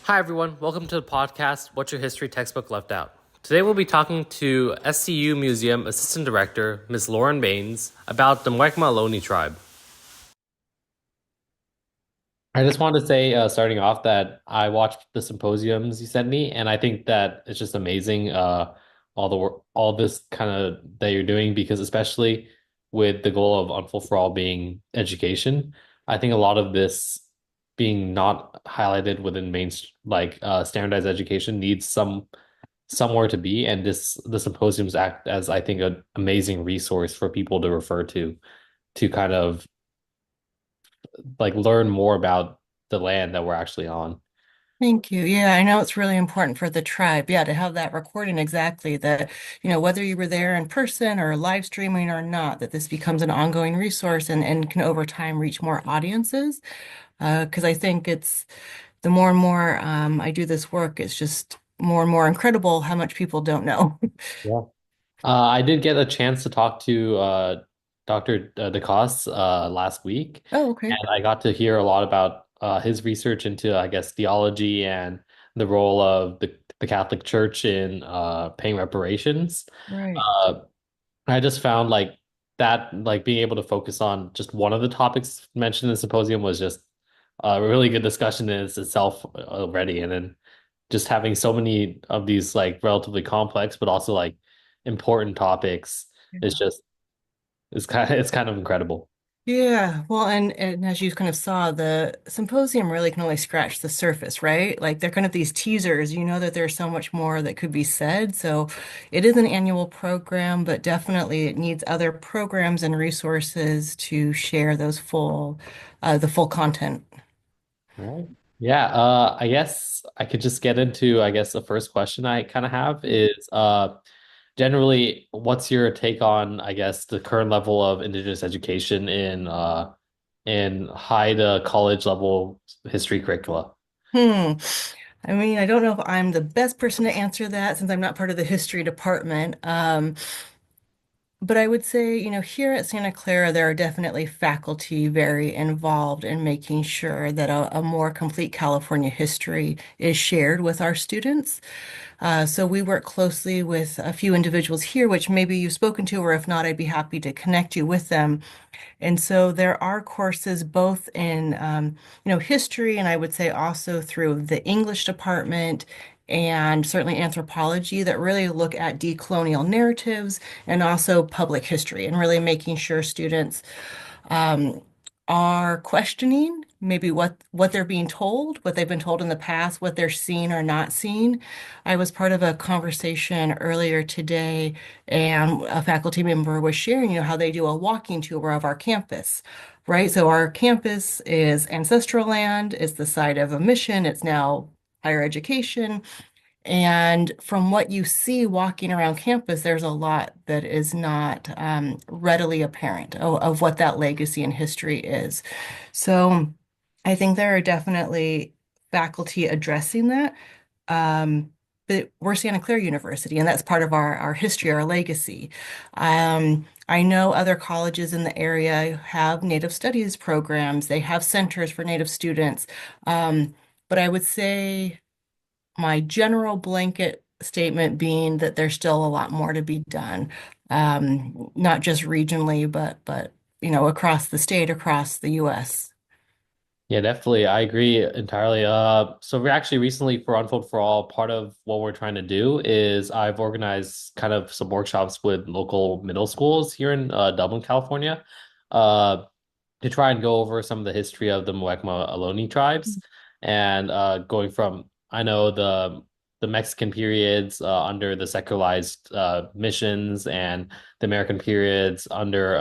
Hi, everyone. Welcome to the podcast, What's Your History Textbook Left Out? Today, we'll be talking to SCU Museum Assistant Director, Ms. Lauren Baines, about the Mwekma tribe. I just wanted to say, starting off, that I watched the symposiums you sent me, and I think that it's just amazing, all the work, all this kind of that you're doing, because especially with the goal of Unfold for All being education, I think a lot of this being not highlighted within standardized education needs somewhere to be, and the symposiums act as, I think, an amazing resource for people to refer to kind of like learn more about the land that we're actually on. Thank you. Yeah, I know it's really important for the tribe. Yeah, to have that recording exactly that, whether you were there in person or live streaming or not, that this becomes an ongoing resource and can over time reach more audiences. Because I think it's the more and more I do this work, it's just more and more incredible how much people don't know. Yeah. I did get a chance to talk to Dr. DeCoste last week, Oh, okay. and I got to hear a lot about his research into, I guess, theology and the role of the Catholic Church in paying reparations. Right. Uh, I just found like being able to focus on just one of the topics mentioned in the symposium was just a really good discussion in itself already, and then just having so many of these like relatively complex but also like important topics is just it's kind of incredible. Yeah, well, and as you kind of saw, the symposium really can only scratch the surface, right? Like they're kind of these teasers, you know that there's so much more that could be said. So it is an annual program, but definitely it needs other programs and resources to share the full content. All right. Yeah, I guess I could just get into, I guess, the first question I kind of have is generally, what's your take on, I guess, the current level of Indigenous education in high to college level history curricula? Hmm. I mean, I don't know if I'm the best person to answer that since I'm not part of the history department. But I would say, here at Santa Clara, there are definitely faculty very involved in making sure that a more complete California history is shared with our students. So we work closely with a few individuals here, which maybe you've spoken to, or if not, I'd be happy to connect you with them. And so there are courses both in, history, and I would say also through the English department and certainly anthropology that really look at decolonial narratives and also public history and really making sure students um, are questioning maybe what they're being told, what they've been told in the past, what they're seeing or not seeing. I was part of a conversation earlier today, and a faculty member was sharing, how they do a walking tour of our campus. Right. So our campus is ancestral land, it's the site of a mission, it's now higher education. And from what you see walking around campus, there's a lot that is not readily apparent of what that legacy and history is. So I think there are definitely faculty addressing that. Um, but we're Santa Clara University, and that's part of our history, our legacy. I know other colleges in the area have Native Studies programs, they have centers for Native students. But I would say my general blanket statement being that there's still a lot more to be done, not just regionally, but across the state, across the U.S. Yeah, definitely. I agree entirely. So we actually recently for Unfold for All, part of what we're trying to do is I've organized kind of some workshops with local middle schools here in Dublin, California, uh, to try and go over some of the history of the Muwekma Ohlone tribes and going from I know the Mexican periods under the secularized missions and the American periods under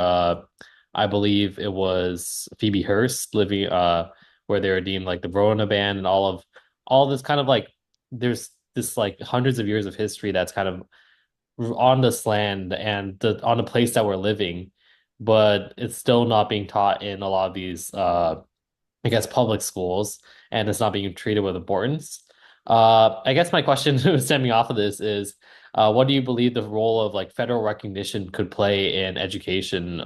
I believe it was Phoebe Hearst living where they were deemed like the Verona band and all this kind of like there's this like hundreds of years of history that's kind of on this land and on the place that we're living, but it's still not being taught in a lot of these I guess public schools, and it's not being treated with importance. I guess my question stemming off of this is, what do you believe the role of like federal recognition could play in education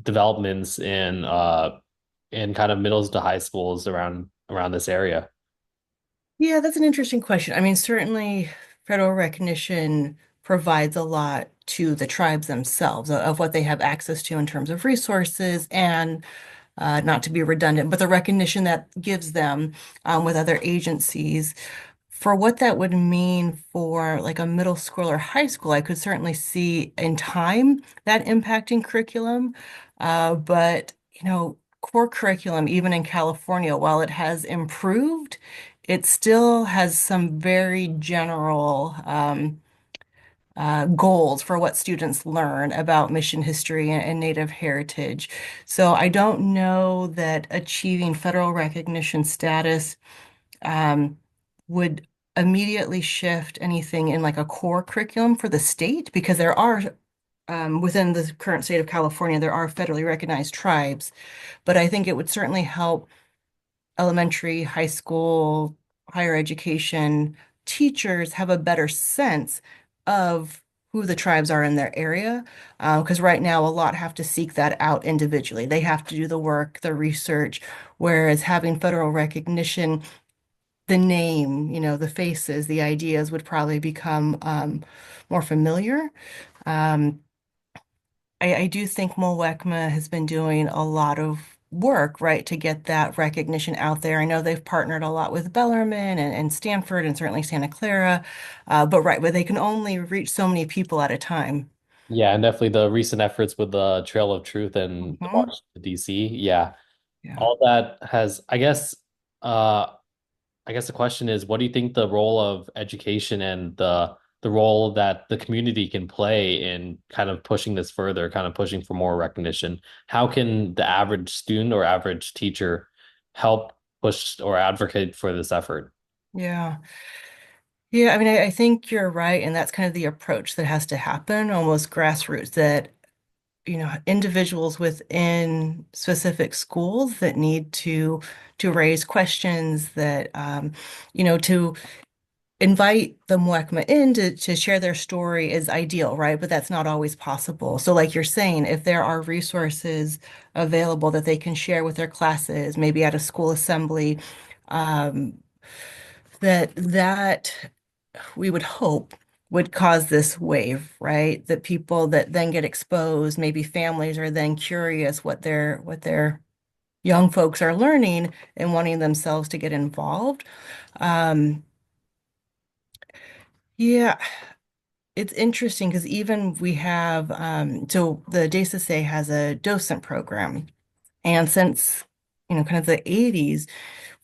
developments in kind of middles to high schools around this area? Yeah, that's an interesting question. I mean, certainly federal recognition provides a lot to the tribes themselves of what they have access to in terms of resources and not to be redundant, but the recognition that gives them with other agencies. For what that would mean for like a middle school or high school, I could certainly see in time that impacting curriculum. But, core curriculum, even in California, while it has improved, it still has some very general goals for what students learn about mission history and Native heritage. So I don't know that achieving federal recognition status um, would immediately shift anything in like a core curriculum for the state because there are within the current state of California, there are federally recognized tribes, but I think it would certainly help elementary, high school, higher education teachers have a better sense of who the tribes are in their area. Because right now, a lot have to seek that out individually. They have to do the work, the research, whereas having federal recognition, the name, the faces, the ideas would probably become more familiar. Um, I do think Mulwekma has been doing a lot of work, right, to get that recognition out there. I know they've partnered a lot with Bellarmine and Stanford and certainly Santa Clara, but they can only reach so many people at a time. Yeah, and definitely the recent efforts with the Trail of Truth and the Hmm. March to DC. Yeah, Yeah. all that has, I guess the question is, what do you think the role of education and the role that the community can play in kind of pushing this further, kind of pushing for more recognition? How can the average student or average teacher help push or advocate for this effort? Yeah. Yeah, I mean, I think you're right, and that's kind of the approach that has to happen, almost grassroots, that individuals within specific schools that need to raise questions that to invite the Muekma in to share their story is ideal, right? But that's not always possible. So like you're saying, if there are resources available that they can share with their classes, maybe at a school assembly, um, that we would hope would cause this wave, right? That people that then get exposed, maybe families are then curious what their young folks are learning and wanting themselves to get involved. Um, yeah, it's interesting because even we have so the DSSA has a docent program, and since kind of the 80s,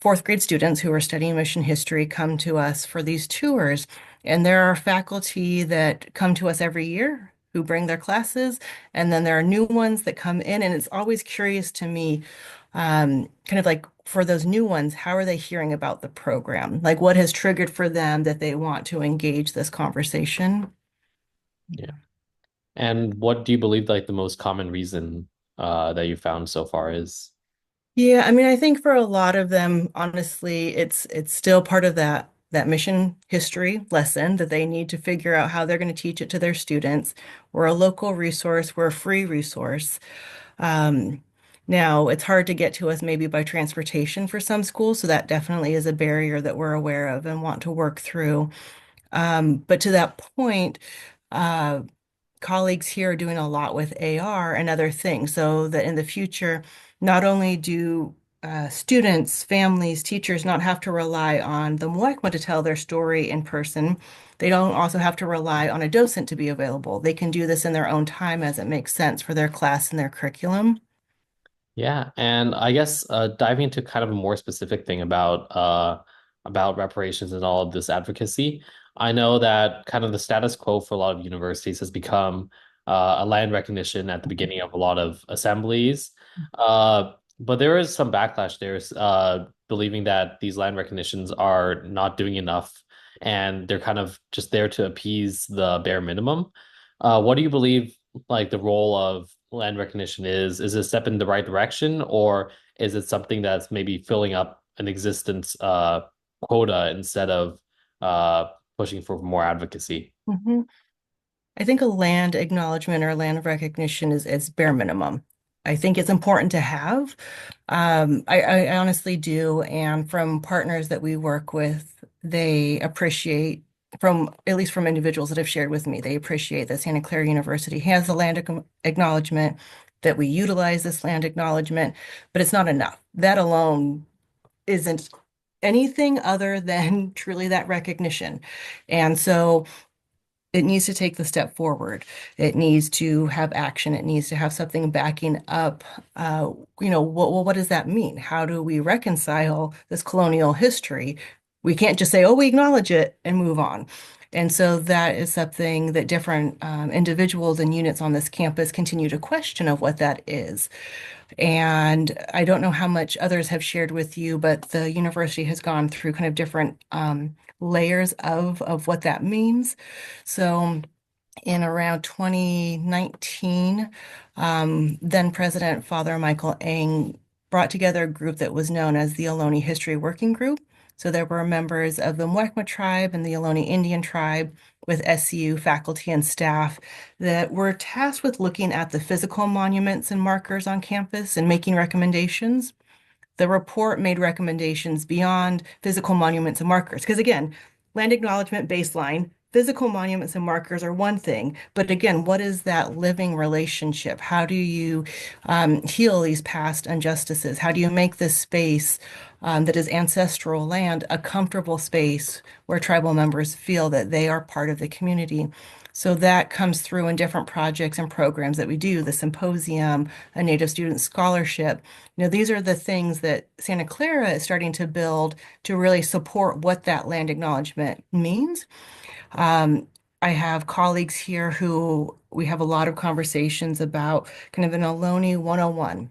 fourth grade students who are studying mission history come to us for these tours. And there are faculty that come to us every year who bring their classes. And then there are new ones that come in. And it's always curious to me, kind of like for those new ones, how are they hearing about the program? Like what has triggered for them that they want to engage this conversation? Yeah. And what do you believe like the most common reason that you found so far is? Yeah, I mean, I think for a lot of them, honestly, it's still part of that mission history lesson that they need to figure out how they're going to teach it to their students. We're a local resource, we're a free resource. Um, Now, it's hard to get to us maybe by transportation for some schools, so that definitely is a barrier that we're aware of and want to work through. But to that point, uh, colleagues here are doing a lot with AR and other things so that in the future, not only do students, families, teachers not have to rely on the Muekma to tell their story in person, they don't also have to rely on a docent to be available. They can do this in their own time as it makes sense for their class and their curriculum. Yeah, and I guess diving into kind of a more specific thing about reparations and all of this advocacy, I know that kind of the status quo for a lot of universities has become a land recognition at the beginning of a lot of assemblies. But there is some backlash there, believing that these land recognitions are not doing enough and they're kind of just there to appease the bare minimum. What do you believe like the role of land recognition is it a step in the right direction, or is it something that's maybe filling up an existence quota instead of uh pushing for more advocacy? Mhm. I think a land acknowledgement or land recognition is bare minimum. I think it's important to have. I honestly do. And from partners that we work with they appreciate from at least from individuals that have shared with me, they appreciate that Santa Clara University has the acknowledgement, that we utilize this land acknowledgement, but it's not enough. That alone isn't anything other than truly that recognition. And so it needs to take the step forward. It needs to have action. It needs to have something backing up. Uh, what does that mean? How do we reconcile this colonial history? We can't just say, oh, we acknowledge it and move on. And so that is something that different individuals and units on this campus continue to question of what that is. And I don't know how much others have shared with you, but the university has gone through kind of different layers of what that means. So in around 2019, then President Father Michael Eng brought together a group that was known as the Ohlone History Working Group. So there were members of the Mwekma tribe and the Ohlone Indian tribe with SCU faculty and staff that were tasked with looking at the physical monuments and markers on campus and making recommendations. The report made recommendations beyond physical monuments and markers. Because again, land acknowledgement baseline, physical monuments and markers are one thing. But again, what is that living relationship? How do you heal these past injustices? How do you make this space that is ancestral land a comfortable space where tribal members feel that they are part of the community? So that comes through in different projects and programs that we do, the symposium, a Native student scholarship. These are the things that Santa Clara is starting to build to really support what that land acknowledgement means. Um, I have colleagues here who we have a lot of conversations about kind of an Ohlone 101.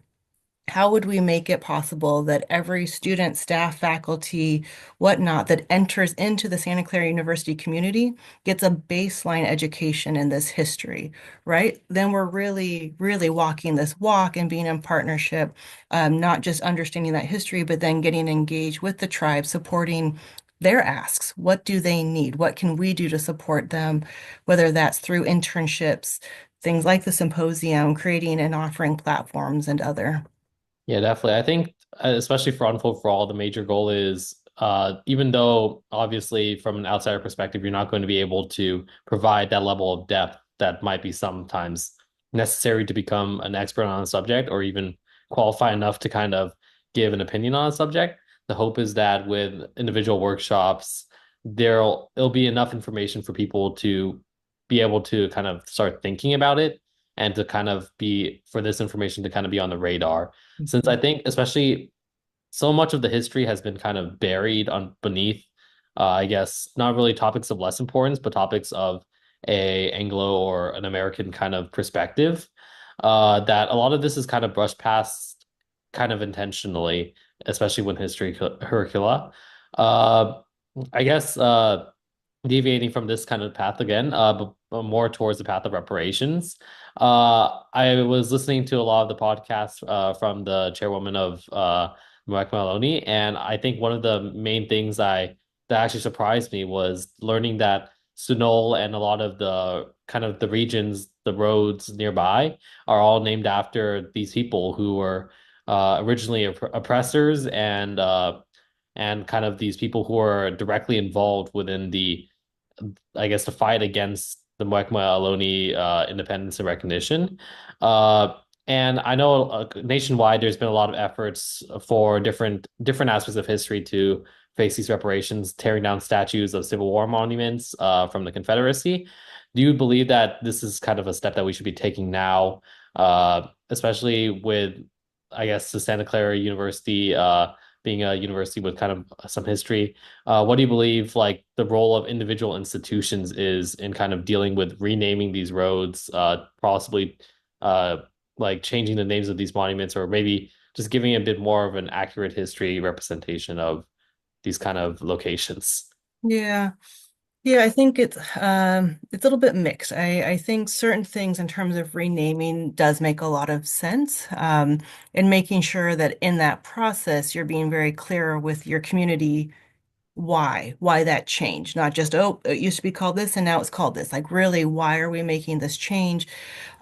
How would we make it possible that every student, staff, faculty, whatnot that enters into the Santa Clara University community gets a baseline education in this history, right? Then we're really, really walking this walk and being in partnership, not just understanding that history, but then getting engaged with the tribe, supporting their asks. What do they need? What can we do to support them? Whether that's through internships, things like the symposium, creating and offering platforms and other. Yeah, definitely. I think, especially for Unfold for All, the major goal is, even though obviously from an outsider perspective, you're not going to be able to provide that level of depth that might be sometimes necessary to become an expert on a subject or even qualify enough to kind of give an opinion on a subject. The hope is that with individual workshops, it'll be enough information for people to be able to kind of start thinking about it and to kind of be for this information to kind of be on the radar since I think especially so much of the history has been kind of buried on beneath, I guess, not really topics of less importance, but topics of a Anglo or an American kind of perspective. That a lot of this is kind of brushed past kind of intentionally, especially when history curricula. Uh, I guess deviating from this kind of path again, but more towards the path of reparations. I was listening to a lot of the podcasts from the chairwoman of Mark Maloney, and I think one of the main things that actually surprised me was learning that Sunol and a lot of the kind of the regions, the roads nearby, are all named after these people who were originally oppressors and kind of these people who are directly involved within the I guess, to fight against the Mwekma Ohlone independence and recognition. Uh, and I know nationwide, there's been a lot of efforts for different aspects of history to face these reparations, tearing down statues of Civil War monuments from the Confederacy. Do you believe that this is kind of a step that we should be taking now, especially with, I guess, the Santa Clara University being a university with kind of some history? What do you believe like the role of individual institutions is in kind of dealing with renaming these roads, possibly uh, like changing the names of these monuments, or maybe just giving a bit more of an accurate history representation of these kind of locations? Yeah. Yeah, I think it's a little bit mixed. I think certain things in terms of renaming does make a lot of sense. And making sure that in that process you're being very clear with your community why that change, not just, oh, it used to be called this and now it's called this. Like really, why are we making this change?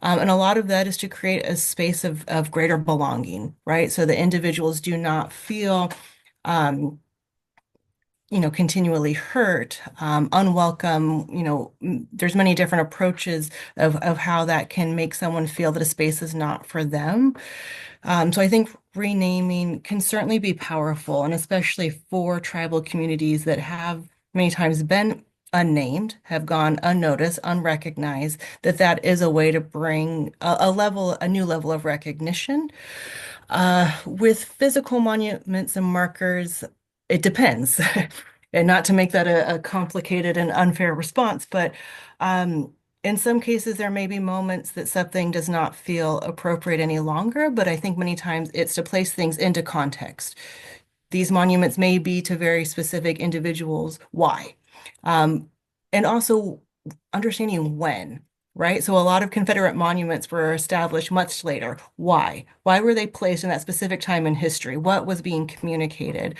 And a lot of that is to create a space of greater belonging, right? So the individuals do not feel um continually hurt, unwelcome, there's many different approaches of how that can make someone feel that a space is not for them. So I think renaming can certainly be powerful, and especially for tribal communities that have many times been unnamed, have gone unnoticed, unrecognized, that is a way to bring a new level of recognition. With physical monuments and markers, it depends. And not to make that a complicated and unfair response, but um, in some cases, there may be moments that something does not feel appropriate any longer, but I think many times it's to place things into context. These monuments may be to very specific individuals. Why? Um, and also understanding when, right? So a lot of Confederate monuments were established much later. Why? Why were they placed in that specific time in history? What was being communicated?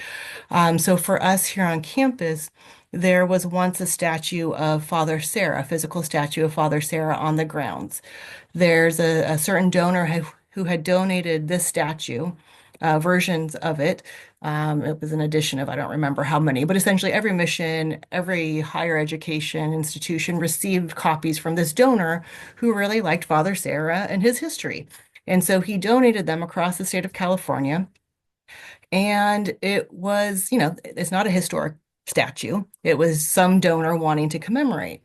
So for us here on campus, there was once a statue of Father Sarah, a physical statue of Father Sarah on the grounds. There's a certain donor who had donated this statue, versions of it. It was an edition of, I don't remember how many, but essentially every mission, every higher education institution received copies from this donor who really liked Father Sarah and his history. And so he donated them across the state of California. And it was, it's not a historic statue. It was some donor wanting to commemorate.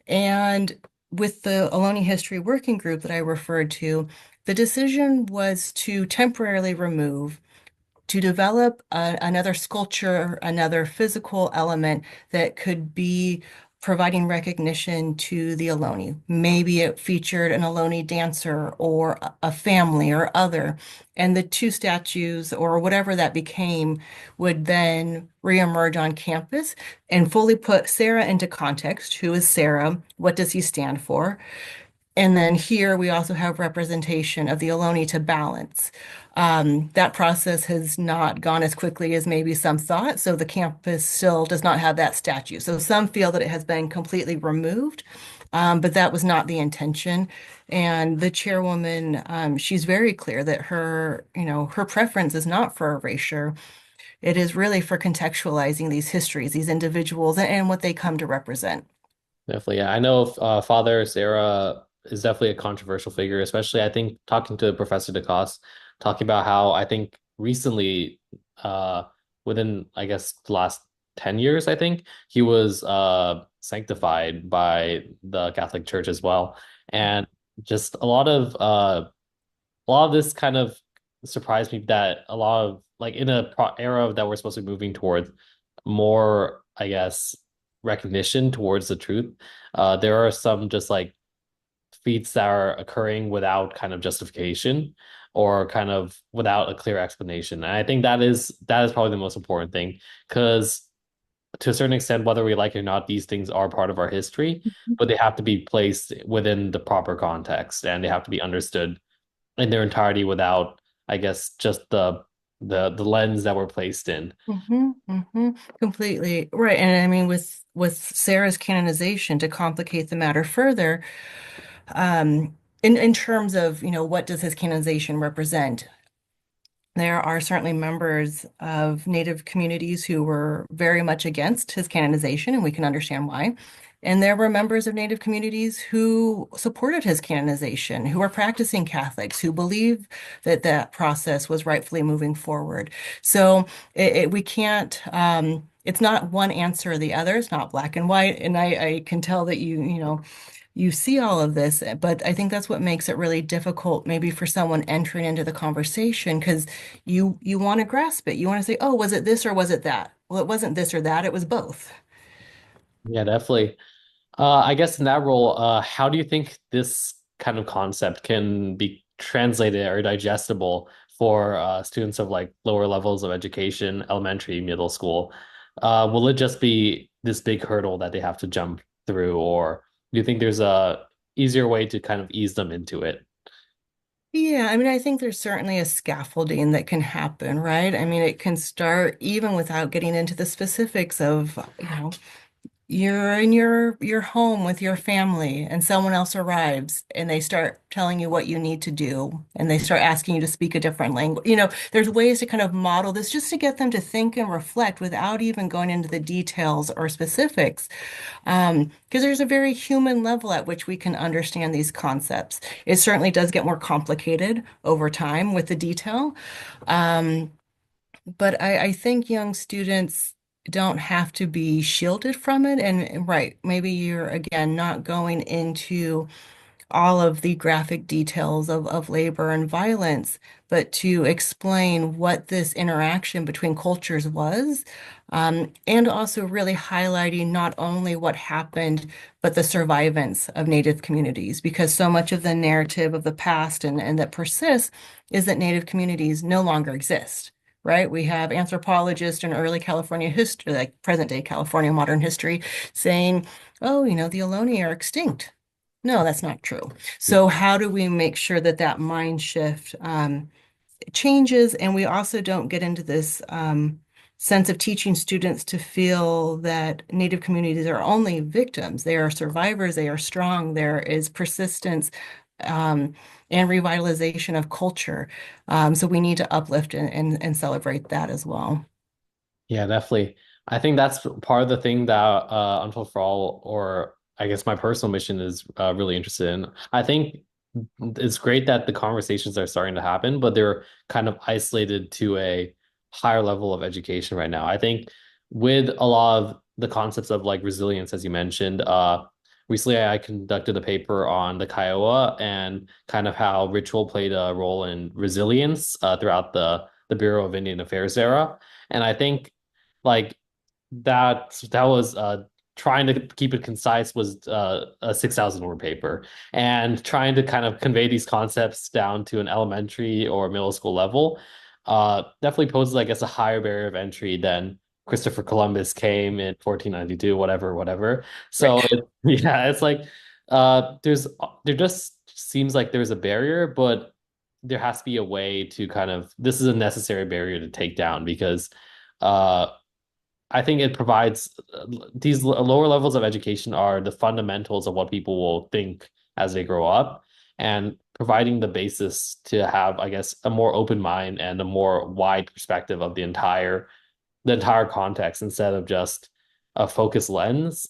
And with the Ohlone History Working Group that I referred to, the decision was to temporarily remove, to develop another sculpture, another physical element that could be providing recognition to the Ohlone. Maybe it featured an Ohlone dancer or a family or other, and the two statues or whatever that became would then reemerge on campus and fully put Sarah into context. Who is Sarah? What does he stand for? And then here we also have representation of the Ohlone to balance. That process has not gone as quickly as maybe some thought, so the campus still does not have that statue. So some feel that it has been completely removed, but that was not the intention. And the chairwoman, she's very clear that her preference is not for erasure. It is really for contextualizing these histories, these individuals, and what they come to represent. Definitely, yeah. I know Father Sarah is definitely a controversial figure, especially I think talking to Professor DeCoste, talking about how I think recently, uh, within I guess the last 10 years, I think he was sanctified by the Catholic Church as well. And just a lot of this kind of surprised me that a lot of like in a era that we're supposed to be moving towards more, I guess, recognition towards the truth. There are some just like feats that are occurring without kind of justification or kind of without a clear explanation. And I think that is probably the most important thing because to a certain extent, whether we like it or not, these things are part of our history, but they have to be placed within the proper context and they have to be understood in their entirety without, I guess, just the lens that we're placed in. Completely right. And I mean, with Sarah's canonization, to complicate the matter further, in terms of, what does his canonization represent? There are certainly members of Native communities who were very much against his canonization, and we can understand why. And there were members of Native communities who supported his canonization, who are practicing Catholics, who believe that that process was rightfully moving forward. So we can't, it's not one answer or the other. It's not black and white. And I can tell that you see all of this, but I think that's what makes it really difficult, maybe for someone entering into the conversation, because you want to grasp it. You want to say, oh, was it this or was it that? Well, it wasn't this or that, it was both. Yeah, definitely. I guess in that role, how do you think this kind of concept can be translated or digestible for students of like lower levels of education, elementary, middle school? Will it just be this big hurdle that they have to jump through, or do you think there's a easier way to kind of ease them into it? Yeah, I mean, I think there's certainly a scaffolding that can happen, right? I mean, it can start even without getting into the specifics of, you're in your home with your family and someone else arrives and they start telling you what you need to do and they start asking you to speak a different language. There's ways to kind of model this just to get them to think and reflect without even going into the details or specifics. Because there's a very human level at which we can understand these concepts. It certainly does get more complicated over time with the detail. Um, but I think young students don't have to be shielded from it. And right, maybe you're again not going into all of the graphic details of labor and violence, but to explain what this interaction between cultures was, and also really highlighting not only what happened, but the survivance of Native communities, because so much of the narrative of the past and that persists is that Native communities no longer exist. Right? We have anthropologists in early California history, like present day California modern history, saying, oh, the Ohlone are extinct. No, that's not true. So how do we make sure that that mind shift changes, and we also don't get into this sense of teaching students to feel that Native communities are only victims. They are survivors. They are strong. There is persistence um, and revitalization of culture. So we need to uplift and celebrate that as well. Yeah, definitely. I think that's part of the thing that Unfold for All, or I guess my personal mission is really interested in. I think it's great that the conversations are starting to happen, but they're kind of isolated to a higher level of education right now. I think with a lot of the concepts of like resilience, as you mentioned, recently I conducted a paper on the Kiowa and kind of how ritual played a role in resilience throughout the Bureau of Indian Affairs era. And I think like that was trying to keep it concise was a 6,000 word paper, and trying to kind of convey these concepts down to an elementary or middle school level definitely poses, I guess, a higher barrier of entry than Christopher Columbus came in 1492, whatever, whatever. Right. So yeah, it's like there just seems like there's a barrier, but there has to be a way to kind of, this is a necessary barrier to take down, because uh I think it provides these lower levels of education are the fundamentals of what people will think as they grow up, and providing the basis to have, I guess, a more open mind and a more wide perspective of the entire context instead of just a focused lens.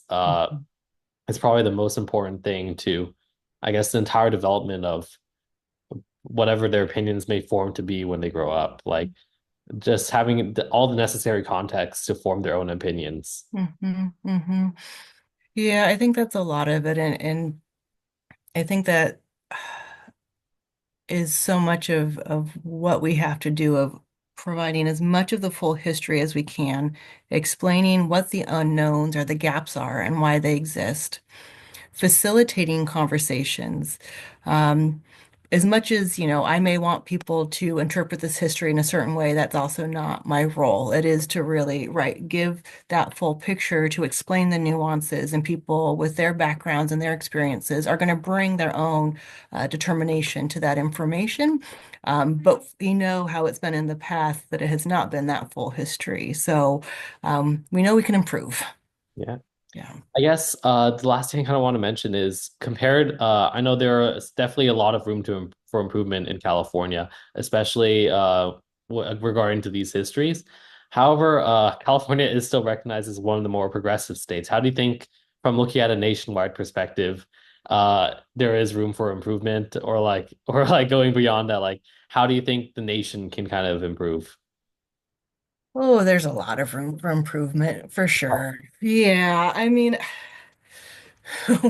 Is probably the most important thing to, I guess, the entire development of whatever their opinions may form to be when they grow up. Like just having all the necessary context to form their own opinions. hmm hmm Yeah, I think that's a lot of it. And I think that is so much of what we have to do of providing as much of the full history as we can, explaining what the unknowns or the gaps are and why they exist, facilitating conversations. Um, as much as, I may want people to interpret this history in a certain way, that's also not my role. It is to really, right, give that full picture, to explain the nuances, and people with their backgrounds and their experiences are going to bring their own determination to that information. But we know how it's been in the past that it has not been that full history. So we know we can improve. Yeah. Yeah. I guess the last thing I kind of want to mention is compared. I know there is definitely a lot of room for improvement in California, especially regarding to these histories. However, California is still recognized as one of the more progressive states. How do you think, from looking at a nationwide perspective, there is room for improvement, or like going beyond that? Like, how do you think the nation can kind of improve? Oh, there's a lot of room for improvement for sure. Yeah, I mean,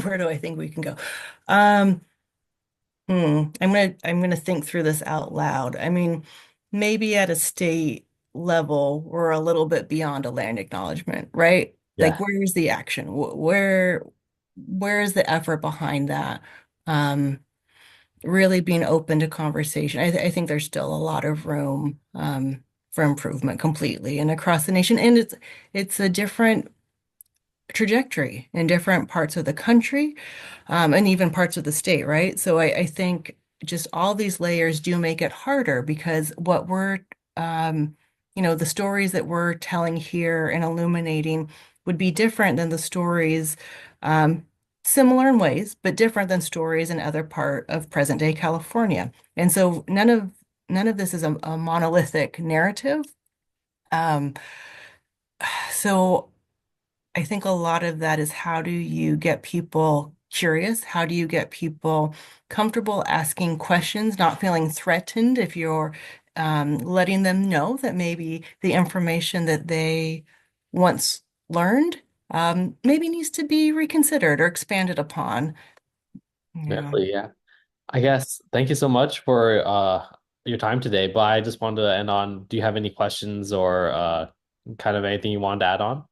where do I think we can go? Um, I'm gonna think through this out loud. I mean, maybe at a state level, we're a little bit beyond a land acknowledgement, right? Like, Yeah. where's the action? Where's the effort behind that? Um, really being open to conversation. I think there's still a lot of room for improvement completely and across the nation. And it's a different trajectory in different parts of the country, and even parts of the state, right? So I think just all these layers do make it harder because what we're um, the stories that we're telling here and illuminating would be different than the stories, um, similar in ways, but different than stories in other part of present day California. And so none of this is a monolithic narrative. Um, so I think a lot of that is how do you get people curious? How do you get people comfortable asking questions, not feeling threatened if you're letting them know that maybe the information that they once learned maybe needs to be reconsidered or expanded upon. Yeah. Definitely, yeah. I guess thank you so much for your time today. But I just wanted to end on, do you have any questions or kind of anything you wanted to add on?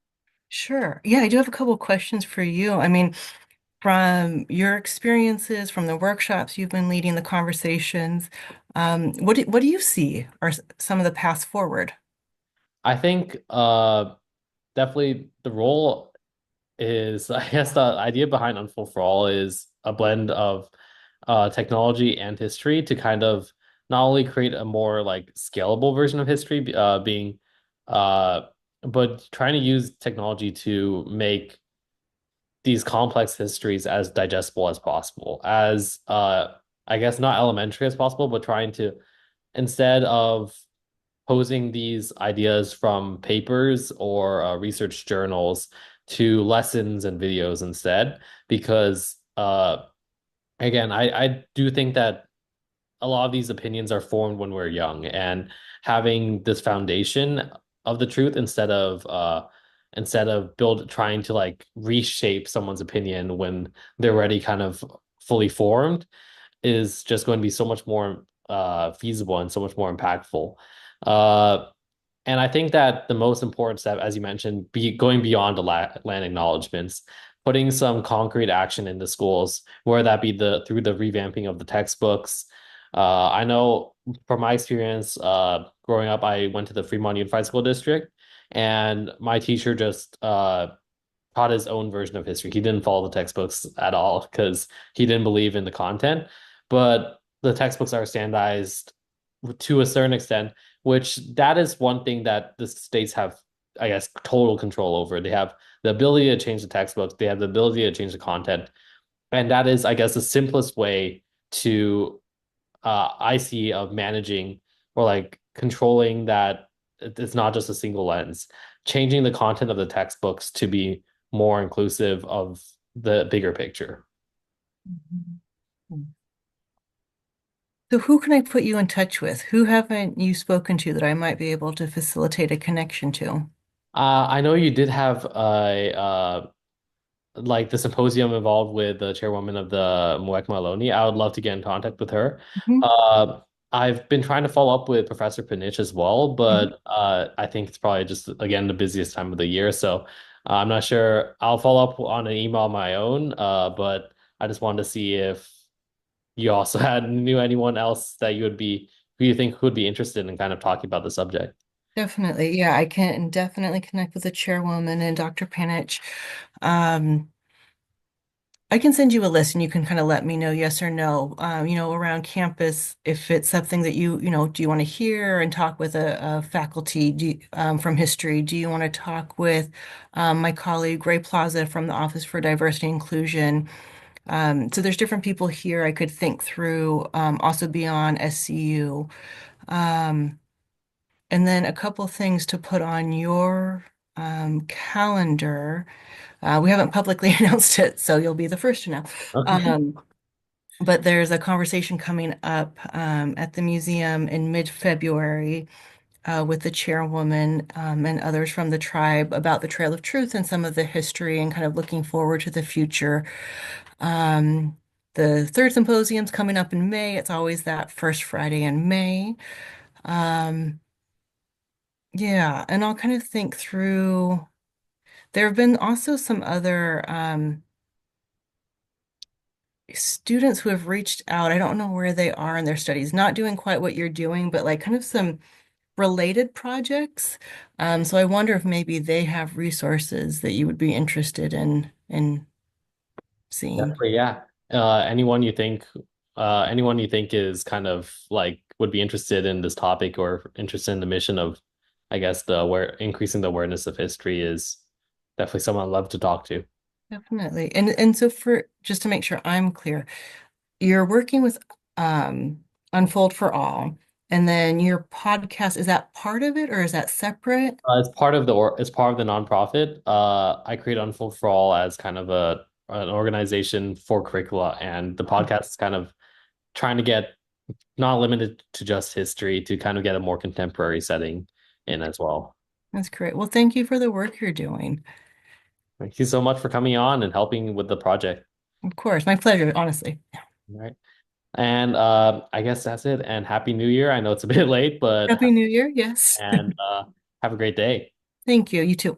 Sure. Yeah, I do have a couple of questions for you. I mean, from your experiences, from the workshops you've been leading, the conversations, what do you see are some of the paths forward? I think definitely the role is I guess the idea behind Unfold for All is a blend of technology and history to kind of not only create a more like scalable version of history, being uh, but trying to use technology to make these complex histories as digestible as possible, as I guess not elementary as possible, but trying to instead of posing these ideas from papers or research journals to lessons and videos instead, because again, I do think that a lot of these opinions are formed when we're young, and having this foundation of the truth instead of build trying to like reshape someone's opinion when they're already kind of fully formed is just going to be so much more feasible and so much more impactful. Uh and I think that the most important step, as you mentioned, be going beyond the land acknowledgments, putting some concrete action into schools, whether that be through the revamping of the textbooks. I know from my experience, growing up, I went to the Fremont Unified School District, and my teacher just taught his own version of history. He didn't follow the textbooks at all because he didn't believe in the content. But the textbooks are standardized to a certain extent, which that is one thing that the states have, I guess, total control over. They have the ability to change the textbooks, they have the ability to change the content. And that is, I guess, the simplest way to I see of managing or like controlling that it's not just a single lens, changing the content of the textbooks to be more inclusive of the bigger picture. Mhm. So who can I put you in touch with? Who haven't you spoken to that I might be able to facilitate a connection to? I know you did have a like the symposium involved with the chairwoman of the Moek Maloney. I would love to get in contact with her. Mhm, Uh, I've been trying to follow up with Professor Panich as well, mhm. but I think it's probably just again the busiest time of the year. So I'm not sure. I'll follow up on an email of my own, but I just wanted to see if you also had knew anyone else that you would be who you think would be interested in kind of talking about the subject. Definitely. Yeah, I can definitely connect with the chairwoman and Dr. Panich. Um, I can send you a list and you can kind of let me know yes or no, around campus, if it's something that do you want to hear and talk with a faculty from history? Do you want to talk with my colleague Ray Plaza from the Office for Diversity and Inclusion? So there's different people here I could think through, also beyond SCU. Um, and then a couple things to put on your calendar. We haven't publicly announced it, so you'll be the first to know. Okay. Um, but there's a conversation coming up at the museum in mid-February with the chairwoman and others from the tribe about the Trail of Truth and some of the history and kind of looking forward to the future. Um, the third symposium's coming up in May. It's always that first Friday in May. Um, yeah, and I'll kind of think through. There have been also some other students who have reached out. I don't know where they are in their studies, not doing quite what you're doing, but like kind of some related projects. So I wonder if maybe they have resources that you would be interested in seeing. Definitely, yeah. Anyone you think is kind of like would be interested in this topic or interested in the mission of I guess the aware increasing the awareness of history is definitely someone I'd love to talk to. Definitely. And so for just to make sure I'm clear, you're working with Unfold for All, and then your podcast, is that part of it or is that separate? It's part of the nonprofit. I create Unfold for All as kind of a an organization for curricula, and the podcast is kind of trying to get not limited to just history to kind of get a more contemporary setting in as well. That's great. Well, thank you for the work you're doing. Thank you so much for coming on and helping with the project. Of course, my pleasure, honestly. All right. And I guess that's it. And Happy New Year. I know it's a bit late, but Happy New Year. Yes. and have a great day. Thank you. You too.